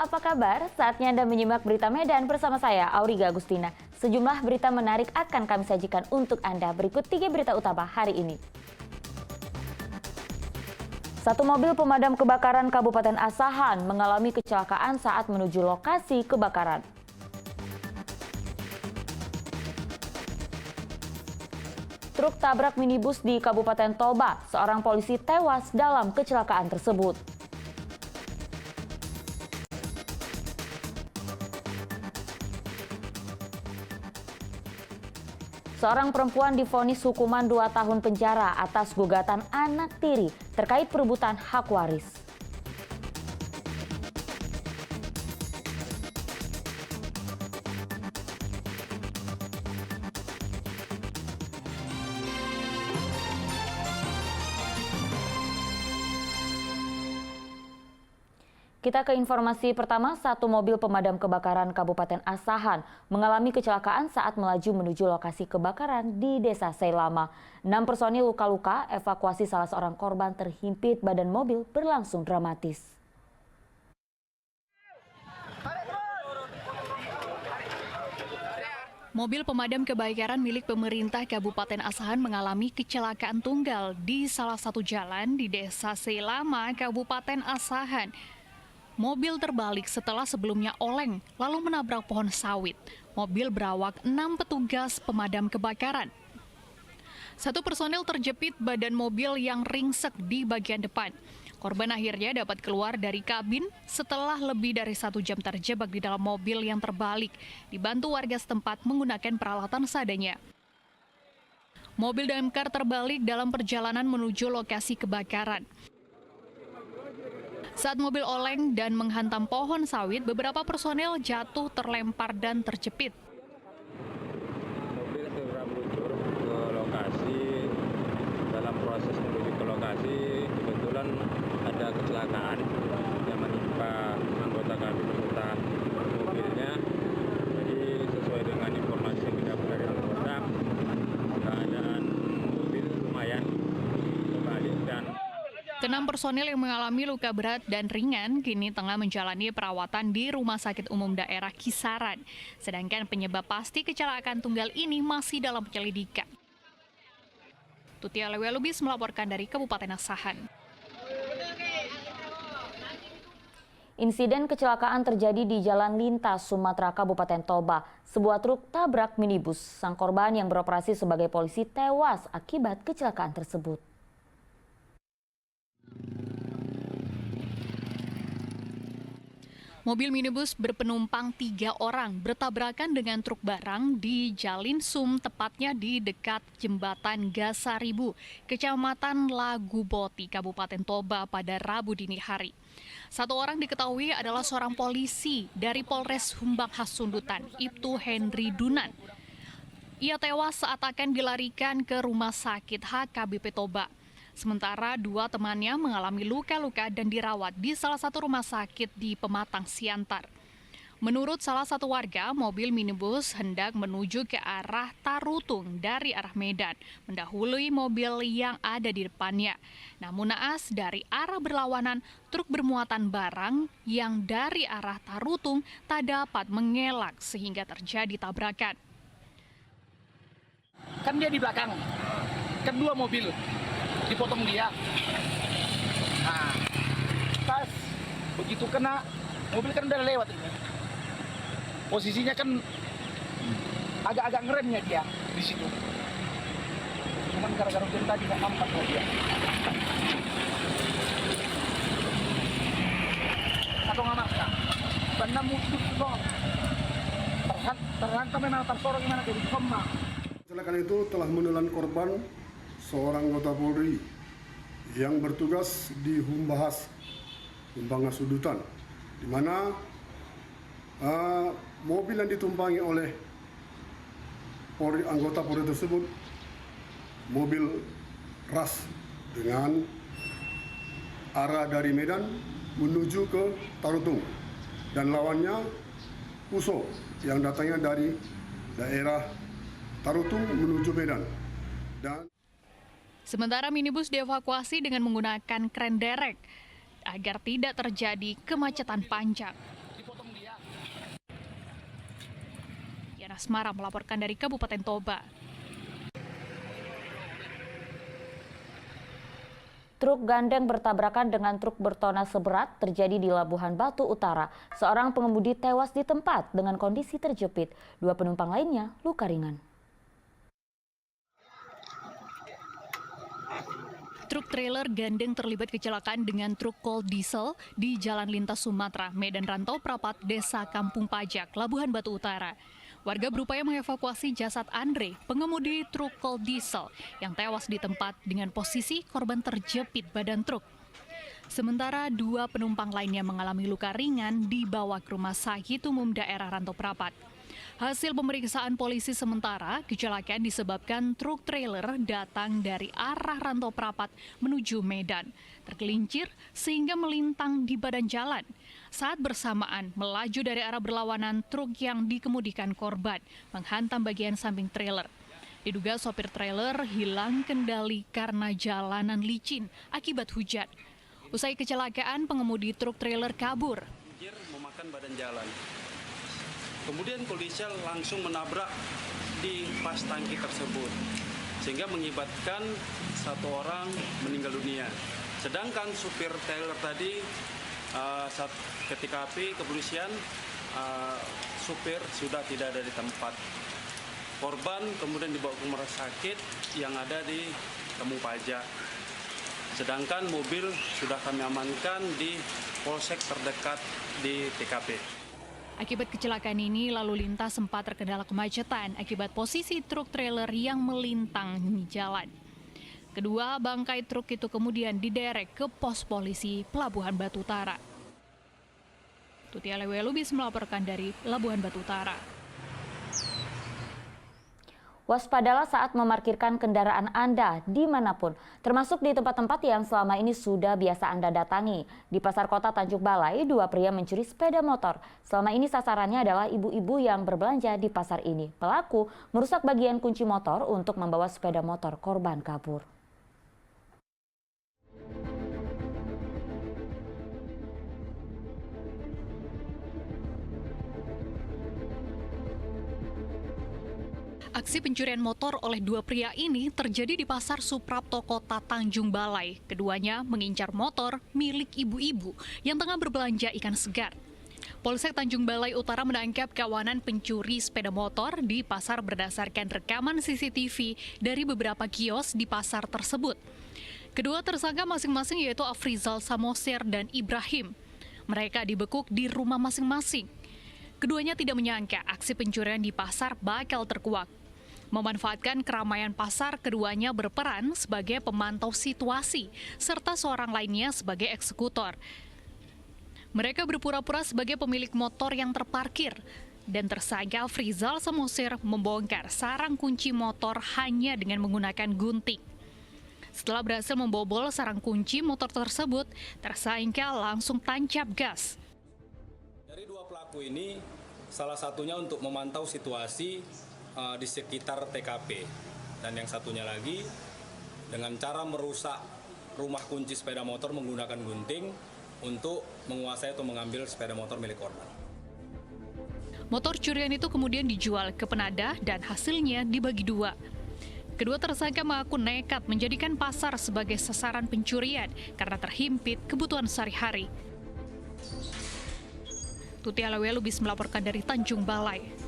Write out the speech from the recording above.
apa kabar? Saatnya Anda menyimak berita Medan bersama saya, Auriga Agustina. Sejumlah berita menarik akan kami sajikan untuk Anda. Berikut 3 berita utama hari ini. Satu mobil pemadam kebakaran Kabupaten Asahan mengalami kecelakaan saat menuju lokasi kebakaran. Truk tabrak minibus di Kabupaten Toba. Seorang polisi tewas dalam kecelakaan tersebut. Seorang perempuan divonis hukuman 2 tahun penjara atas gugatan anak tiri terkait perebutan hak waris. Kita ke informasi pertama, satu mobil pemadam kebakaran Kabupaten Asahan mengalami kecelakaan saat melaju menuju lokasi kebakaran di Desa Seilama. 6 personil luka-luka, evakuasi salah seorang korban terhimpit badan mobil berlangsung dramatis. Mobil pemadam kebakaran milik pemerintah Kabupaten Asahan mengalami kecelakaan tunggal di salah satu jalan di Desa Seilama, Kabupaten Asahan. Mobil terbalik setelah sebelumnya oleng, lalu menabrak pohon sawit. Mobil berawak 6 petugas pemadam kebakaran. Satu personel terjepit badan mobil yang ringsek di bagian depan. Korban akhirnya dapat keluar dari kabin setelah lebih dari 1 jam terjebak di dalam mobil yang terbalik, dibantu warga setempat menggunakan peralatan seadanya. Mobil damkar terbalik dalam perjalanan menuju lokasi kebakaran. Saat mobil oleng dan menghantam pohon sawit, beberapa personel jatuh, terlempar, dan terjepit. Mobil segera meluncur ke lokasi. Dalam proses menuju ke lokasi, kebetulan ada kecelakaan yang menimpa anggota kami beserta mobilnya. Jadi sesuai dengan informasi yang didapat dari anggota, keadaan mobil lumayan terbalik dan Ke-6 personel yang mengalami luka berat dan ringan kini tengah menjalani perawatan di Rumah Sakit Umum Daerah Kisaran. Sedangkan penyebab pasti kecelakaan tunggal ini masih dalam penyelidikan. Tutia Lewe Lubis melaporkan dari Kabupaten Asahan. Insiden kecelakaan terjadi di Jalan Lintas, Sumatera, Kabupaten Toba. Sebuah truk tabrak minibus. Sang korban yang beroperasi sebagai polisi tewas akibat kecelakaan tersebut. Mobil minibus berpenumpang 3 orang bertabrakan dengan truk barang di Jalin Sum, tepatnya di dekat Jembatan Gasaribu, Kecamatan Laguboti, Kabupaten Toba pada Rabu dini hari. Satu orang diketahui adalah seorang polisi dari Polres Humbang Hasundutan, Ibtu Henry Dunan. Ia tewas saat akan dilarikan ke Rumah Sakit HKBP Toba. Sementara 2 temannya mengalami luka-luka dan dirawat di salah satu rumah sakit di Pematang Siantar. Menurut salah satu warga, mobil minibus hendak menuju ke arah Tarutung dari arah Medan, mendahului mobil yang ada di depannya. Namun naas dari arah berlawanan, truk bermuatan barang yang dari arah Tarutung tak dapat mengelak sehingga terjadi tabrakan. Kan dia di belakang, kedua mobil dipotong dia. Nah, pas begitu kena, mobil kan udah lewat ini. Posisinya kan agak-agak ngeremnya dia di situ. Cuman gara-gara hujan tadi nggak nampak loh dia. Atau nggak nampak? Benar musuh dong. Terhantam memang tersorong gimana jadi kembang. Kecelakaan itu telah menelan korban seorang anggota Polri yang bertugas di Humbahas, Humbang Hasundutan, di mana mobil yang ditumpangi oleh anggota Polri tersebut, mobil ras dengan arah dari Medan menuju ke Tarutung, dan lawannya Puso yang datangnya dari daerah Tarutung menuju Medan. Sementara minibus dievakuasi dengan menggunakan kren derek agar tidak terjadi kemacetan panjang. Asmara melaporkan dari Kabupaten Toba. Truk gandeng bertabrakan dengan truk bertona seberat terjadi di Labuhan Batu Utara. Seorang pengemudi tewas di tempat dengan kondisi terjepit. 2 penumpang lainnya luka ringan. Truk trailer gandeng terlibat kecelakaan dengan truk kol diesel di Jalan Lintas Sumatera, Medan Rantau Prapat, Desa Kampung Pajak, Labuhan Batu Utara. Warga berupaya mengevakuasi jasad Andre, pengemudi truk kol diesel yang tewas di tempat dengan posisi korban terjepit badan truk. Sementara 2 penumpang lainnya mengalami luka ringan dibawa ke Rumah Sakit Umum Daerah Rantau Prapat. Hasil pemeriksaan polisi sementara, kecelakaan disebabkan truk trailer datang dari arah Rantau Prapat menuju Medan, tergelincir sehingga melintang di badan jalan. Saat bersamaan, melaju dari arah berlawanan truk yang dikemudikan korban, menghantam bagian samping trailer. Diduga sopir trailer hilang kendali karena jalanan licin akibat hujan. Usai kecelakaan, pengemudi truk trailer kabur. Memakan badan jalan. Kemudian polisial langsung menabrak di pas tangki tersebut, sehingga mengakibatkan 1 orang meninggal dunia. Sedangkan supir trailer tadi, saat ketika api kepolisian, supir sudah tidak ada di tempat. Korban kemudian dibawa ke rumah sakit yang ada di Kampung Pajak. Sedangkan mobil sudah kami amankan di polsek terdekat di TKP. Akibat kecelakaan ini, lalu lintas sempat terkendala kemacetan akibat posisi truk trailer yang melintang di jalan. Kedua bangkai truk itu kemudian diderek ke pos polisi Pelabuhan Batu Utara. Tutia Lewelubis melaporkan dari Labuhan Batu Utara. Waspadalah saat memarkirkan kendaraan Anda dimanapun, termasuk di tempat-tempat yang selama ini sudah biasa Anda datangi. Di Pasar Kota Tanjung Balai, 2 pria mencuri sepeda motor. Selama ini sasarannya adalah ibu-ibu yang berbelanja di pasar ini. Pelaku merusak bagian kunci motor untuk membawa sepeda motor korban kabur. Aksi pencurian motor oleh 2 pria ini terjadi di Pasar Suprapto Kota Tanjung Balai. Keduanya mengincar motor milik ibu-ibu yang tengah berbelanja ikan segar. Polsek Tanjung Balai Utara menangkap kawanan pencuri sepeda motor di pasar berdasarkan rekaman CCTV dari beberapa kios di pasar tersebut. Kedua tersangka masing-masing yaitu Afrizal Samosir dan Ibrahim. Mereka dibekuk di rumah masing-masing. Keduanya tidak menyangka aksi pencurian di pasar bakal terkuak. Memanfaatkan keramaian pasar, keduanya berperan sebagai pemantau situasi, serta seorang lainnya sebagai eksekutor. Mereka berpura-pura sebagai pemilik motor yang terparkir, dan tersangka Afrizal Samosir membongkar sarang kunci motor hanya dengan menggunakan gunting. Setelah berhasil membobol sarang kunci motor tersebut, tersangka langsung tancap gas. Dari 2 pelaku ini, salah satunya untuk memantau situasi di sekitar TKP, dan yang satunya lagi dengan cara merusak rumah kunci sepeda motor menggunakan gunting untuk menguasai atau mengambil sepeda motor milik korban. Motor curian itu kemudian dijual ke penadah dan hasilnya dibagi 2. Kedua tersangka mengaku nekat menjadikan pasar sebagai sasaran pencurian karena terhimpit kebutuhan sehari-hari. Tutia Lewelubis melaporkan dari Tanjung Balai.